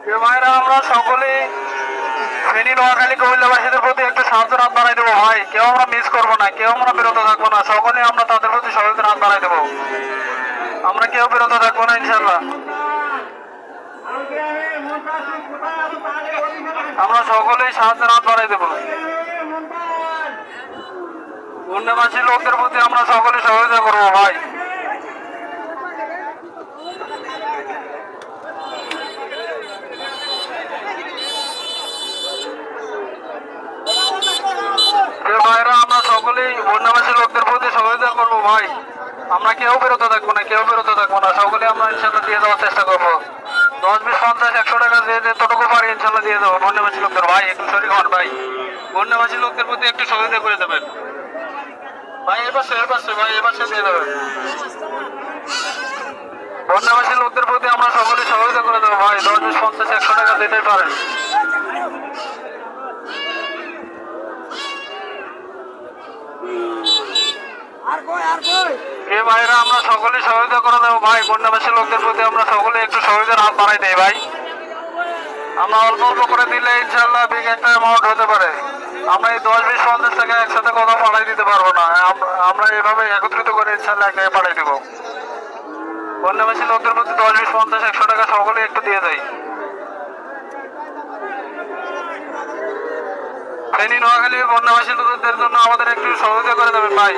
যে ভাইরা আমরা সকলেই ফেনী নোয়াখালী কুমিল্লাবাসীদের প্রতি একটু সাহায্যের হাত বাড়াই দেবো ভাই। কেউ আমরা মিস করবো না, কেউ আমরা বিরত থাকবো না, সকলে আমরা তাদের প্রতি সহযোগিতার হাত বাড়াই দেবো। আমরা কেউ বিরত থাকবো না ইনশাল্লাহ। আমরা সকলেই সাহায্যের হাত বাড়াই দেবো। বন্যাবাসী লোকদের প্রতি আমরা সকলে সহযোগিতা করবো ভাই। যে ভাইরা আমরা সকলেই বন্যাবাসী লোকদের প্রতি সহযোগিতা করবো ভাই। আমরা কেউ বিরত থাকবো না, কেউ বিরত থাকবো না, সকলে আমরা ইনশাল্লাহ দিয়ে দেওয়ার চেষ্টা করবো। 10, 20, 50, 100 টাকা যে যতটুকু পারি ইনশাল্লাহ দিয়ে দেবো বন্যাবাসী লোকদের ভাই। একটু শরীর হন ভাই, বন্যাবাসী লোকদের প্রতি একটু সহযোগিতা করে দেবেন ভাই। এবার ভাই এবার দিয়ে দেবেন। বন্যাবাসী লোকদের প্রতি আমরা সকলে সহযোগিতা করে দেবো ভাই। 10, 20, 50, 100 টাকা দিতেই পারেন। এ ভাইরা আমরা সকলে সহযোগিতা করে দেবো ভাই। বন্যাবাসী লোকদের প্রতি আমরা সকলে একটু সহযোগিতার হাত বাড়াই দেই ভাই। আমরা অল্প অল্প করে দিলে ইনশাল্লাহ বিগ একটা অ্যামাউন্ট হতে পারে। আমরা এই 10, 20, 50 টাকা একসাথে কোথাও পাঠাই দিতে পারবো না। আমরা এভাবে একত্রিত করে ইনশাল্লাহ এক জায়গায় পাঠাই দেবো। বন্যাবাসী লোকদের প্রতি 10, 20, 50, 100 টাকা সকলে একটু দিয়ে দেয়। ফেনী নোয়াখালী বন্যাবাসী লোকদের জন্য আমাদের একটু সহযোগিতা করে দেবেন ভাই।